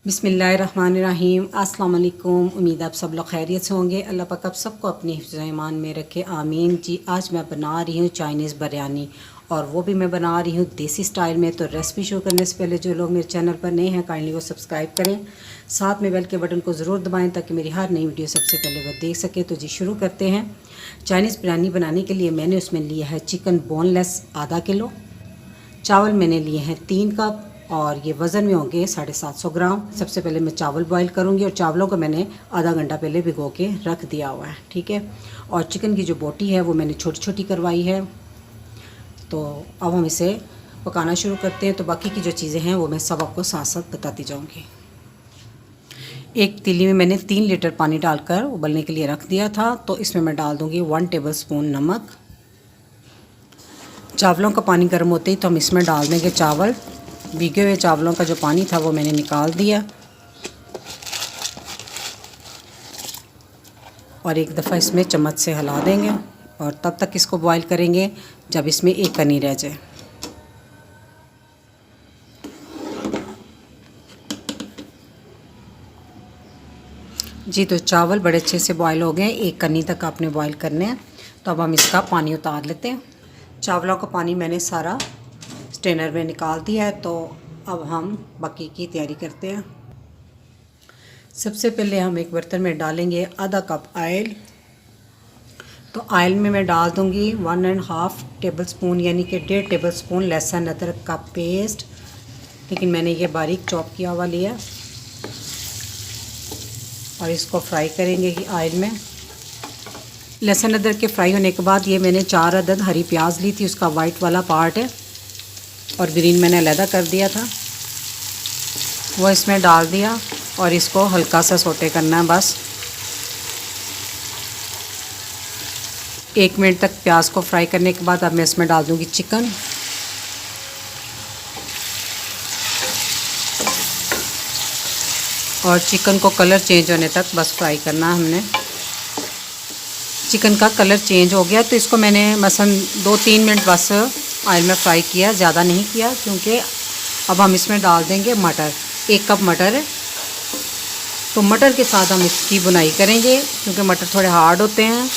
बिस्मिल्लाहिर्रहमानिर्रहीम। अस्सलाम वालेकुम। उम्मीद आप सब लोग खैरियत से होंगे। अल्लाह पाक आप सबको अपनी हिफ्ज़ ईमान में रखे, आमीन। जी आज मैं बना रही हूँ चाइनीज़ बिरयानी, और वो भी मैं बना रही हूँ देसी स्टाइल में। तो रेसिपी शुरू करने से पहले जो लोग मेरे चैनल पर नए हैं काइंडली वो सब्सक्राइब करें, साथ में बेल के बटन को ज़रूर दबाएँ ताकि मेरी हर नई वीडियो सबसे पहले वह देख सके। तो जी शुरू करते हैं। चाइनीज़ बिरयानी बनाने के लिए मैंने उसमें लिया है चिकन बोनलेस आधा किलो, चावल मैंने लिए हैं 3 कप, और ये वज़न में होंगे 750 ग्राम। सबसे पहले मैं चावल बॉईल करूँगी, और चावलों को मैंने आधा घंटा पहले भिगो के रख दिया हुआ है, ठीक है। और चिकन की जो बोटी है वो मैंने छोटी छोटी करवाई है। तो अब हम इसे पकाना शुरू करते हैं। तो बाकी की जो चीज़ें हैं वो मैं सब आपको साथ साथ बताती जाऊँगी। एक तीली में मैंने 3 लीटर पानी डालकर उबलने के लिए रख दिया था। तो इसमें मैं डाल दूँगी 1 टेबलस्पून नमक। चावलों का पानी गर्म होते ही तो हम इसमें डाल देंगे चावल। भीगे हुए चावलों का जो पानी था वो मैंने निकाल दिया, और एक दफ़ा इसमें चम्मच से हिला देंगे, और तब तक इसको बॉईल करेंगे जब इसमें एक कनी रह जाए। जी तो चावल बड़े अच्छे से बॉईल हो गए, एक कनी तक आपने बॉईल करने हैं। तो अब हम इसका पानी उतार लेते हैं। चावलों का पानी मैंने सारा स्ट्रेनर में निकाल दिया है। तो अब हम बाकी की तैयारी करते हैं। सबसे पहले हम एक बर्तन में डालेंगे आधा कप ऑयल। तो ऑयल में मैं डाल दूंगी 1.5 टेबलस्पून यानी कि 1.5 टेबलस्पून लहसुन अदरक का पेस्ट, लेकिन मैंने ये बारीक चॉप किया हुआ लिया। और इसको फ्राई करेंगे कि ऑयल में। लहसुन अदरक के फ्राई होने के बाद ये मैंने 4 अदद हरी प्याज ली थी, उसका वाइट वाला पार्ट है और ग्रीन मैंने अलहदा कर दिया था, वो इसमें डाल दिया। और इसको हल्का सा सोटे करना है बस। 1 मिनट तक प्याज को फ्राई करने के बाद अब मैं इसमें डाल दूँगी चिकन। और चिकन को कलर चेंज होने तक बस फ्राई करना हमने। चिकन का कलर चेंज हो गया तो इसको मैंने मसलन 2-3 मिनट बस ऑयल में फ्राई किया, ज़्यादा नहीं किया, क्योंकि अब हम इसमें डाल देंगे मटर। 1 कप मटर है, तो मटर के साथ हम इसकी बुनाई करेंगे, क्योंकि मटर थोड़े हार्ड होते हैं।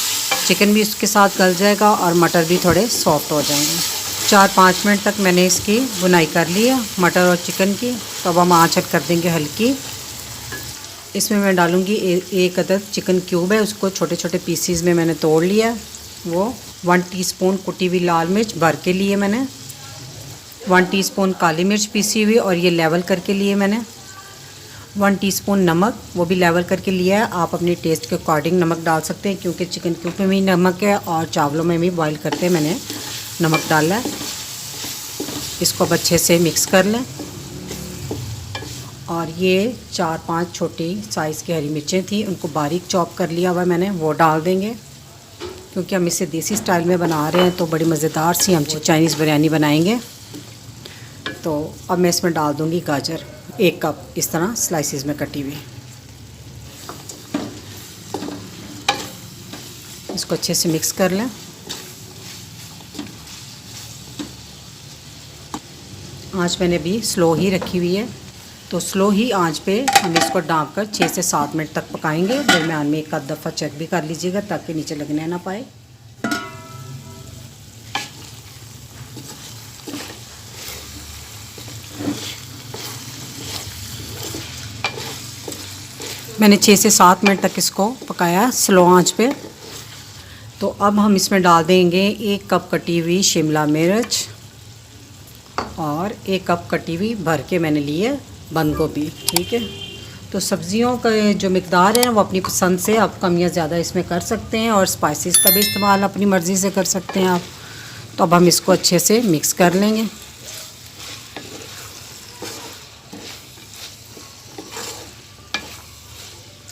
चिकन भी इसके साथ गल जाएगा और मटर भी थोड़े सॉफ्ट हो जाएंगे। 4-5 मिनट तक मैंने इसकी बुनाई कर ली है मटर और चिकन की। तो अब हम आँच कर देंगे हल्की। इसमें मैं डालूँगी एक अदद चिकन क्यूब है, उसको छोटे छोटे पीसीज में मैंने तोड़ लिया। वो 1 टीस्पून कुटी हुई लाल मिर्च भर के लिए मैंने, 1 टीस्पून काली मिर्च पीसी हुई और ये लेवल करके लिए मैंने, 1 टीस्पून नमक, वो भी लेवल करके लिया है। आप अपने टेस्ट के अकॉर्डिंग नमक डाल सकते हैं, क्योंकि चिकन क्यूब में भी नमक है और चावलों में भी बॉईल करते मैंने नमक डाला है। इसको अब अच्छे से मिक्स कर लें। और ये 4-5 छोटी साइज़ की हरी मिर्चें थी, उनको बारीक चॉप कर लिया हुआ मैंने, वो डाल देंगे। क्योंकि हम इसे देसी स्टाइल में बना रहे हैं तो बड़ी मज़ेदार सी हम चाइनीज़ बिरयानी बनाएंगे। तो अब मैं इसमें डाल दूँगी गाजर 1 कप, इस तरह स्लाइसिस में कटी हुई। इसको अच्छे से मिक्स कर लें। आँच मैंने भी स्लो ही रखी हुई है, तो स्लो ही आंच पे हम इसको ढाँप कर 6 से 7 मिनट तक पकाएंगे। दरमियान में एक आध दफ़ा चेक भी कर लीजिएगा ताकि नीचे लगने ना पाए। मैंने 6 से 7 मिनट तक इसको पकाया स्लो आंच पे। तो अब हम इसमें डाल देंगे 1 कप कटी हुई शिमला मिर्च, और 1 कप कटी हुई भर के मैंने ली है बंद गोभी, ठीक है। तो सब्ज़ियों का जो मिकदार है वो अपनी पसंद से आप कम या ज़्यादा इसमें कर सकते हैं, और स्पाइसेस का भी इस्तेमाल अपनी मर्ज़ी से कर सकते हैं आप। तो अब हम इसको अच्छे से मिक्स कर लेंगे।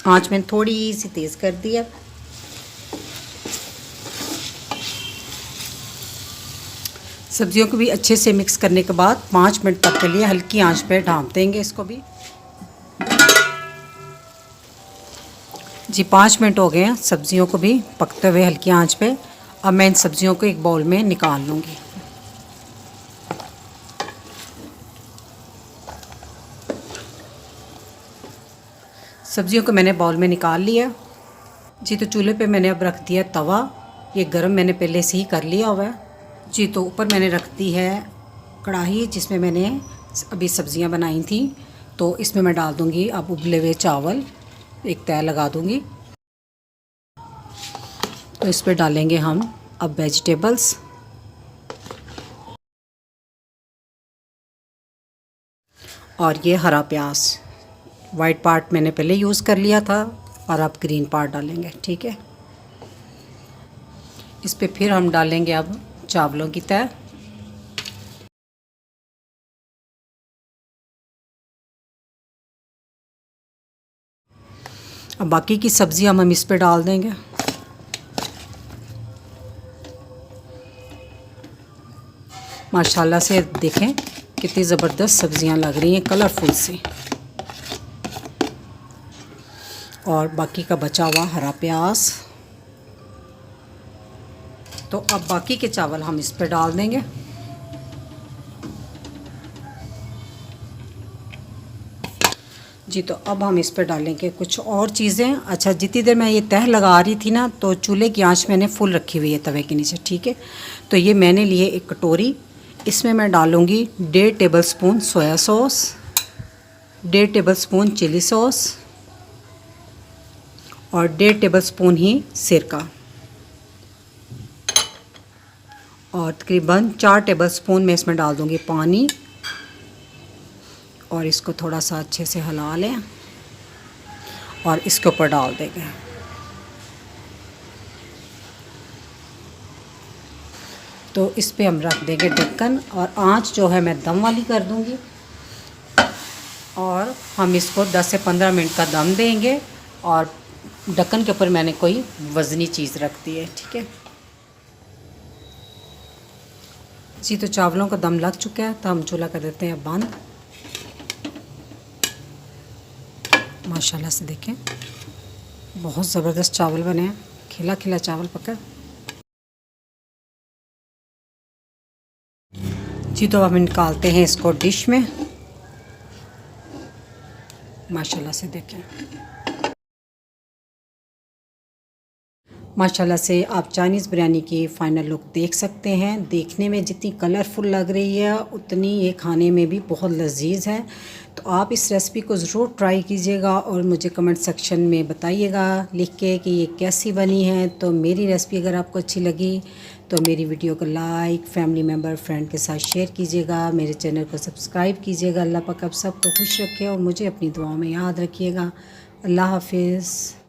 आँच मैंने थोड़ी सी तेज़ कर दी है। सब्जियों को भी अच्छे से मिक्स करने के बाद 5 मिनट तक के लिए हल्की आंच पे ढाँप देंगे इसको भी। जी 5 मिनट हो गए हैं सब्जियों को भी पकते हुए हल्की आंच पे। अब मैं इन सब्जियों को एक बाउल में निकाल लूँगी। सब्जियों को मैंने बाउल में निकाल लिया जी। तो चूल्हे पे मैंने अब रख दिया तवा, ये गरम मैंने पहले से ही कर लिया हुआ है जी। तो ऊपर मैंने रख दी है कढ़ाई जिसमें मैंने अभी सब्जियां बनाई थी। तो इसमें मैं डाल दूंगी अब उबले हुए चावल, एक तय लगा दूंगी। तो इस पर डालेंगे हम अब वेजिटेबल्स, और ये हरा प्याज, वाइट पार्ट मैंने पहले यूज़ कर लिया था और अब ग्रीन पार्ट डालेंगे, ठीक है। इस पे फिर हम डालेंगे अब चावलों की तय। अब बाकी की सब्जियां हम इस पे डाल देंगे। माशाल्लाह से देखें कितनी ज़बरदस्त सब्जियां लग रही हैं, कलरफुल सी। और बाकी का बचा हुआ हरा प्याज। तो अब बाकी के चावल हम इस पे डाल देंगे। जी तो अब हम इस पर डालेंगे कुछ और चीज़ें। अच्छा, जितनी देर मैं ये तह लगा रही थी ना, तो चूल्हे की आंच मैंने फुल रखी हुई है तवे के नीचे, ठीक है। तो ये मैंने लिए एक कटोरी, इसमें मैं डालूँगी 1.5 tablespoon soya sauce, 1.5 tablespoon chilli sauce और 1.5 टेबल स्पून ही सिरका, और तकरीबन 4 टेबल स्पून मैं इसमें डाल दूँगी पानी। और इसको थोड़ा सा अच्छे से हिला लें और इसके ऊपर डाल देंगे। तो इस पे हम रख देंगे ढक्कन, और आंच जो है मैं दम वाली कर दूंगी, और हम इसको 10 से 15 मिनट का दम देंगे। और ढक्कन के ऊपर मैंने कोई वज़नी चीज़ रख दी है, ठीक है जी। तो चावलों का दम लग चुका है, तो हम चूल्हा कर देते हैं बंद। माशाल्लाह से देखें बहुत ज़बरदस्त चावल बने हैं, खिला खिला चावल पका जी। तो अब हम निकालते हैं इसको डिश में। माशाल्लाह से देखें, माशाल्लाह से आप चाइनीज़ बिरयानी की फ़ाइनल लुक देख सकते हैं। देखने में जितनी कलरफुल लग रही है उतनी ये खाने में भी बहुत लजीज है। तो आप इस रेसिपी को ज़रूर ट्राई कीजिएगा और मुझे कमेंट सेक्शन में बताइएगा लिख के कि ये कैसी बनी है। तो मेरी रेसिपी अगर आपको अच्छी लगी तो मेरी वीडियो को लाइक, फैमिली मेम्बर, फ्रेंड के साथ शेयर कीजिएगा। मेरे चैनल को सब्सक्राइब कीजिएगा। अल्लाह पाक आप सबको खुश रखे और मुझे अपनी दुआओं में याद रखिएगा। अल्लाह हाफिज़।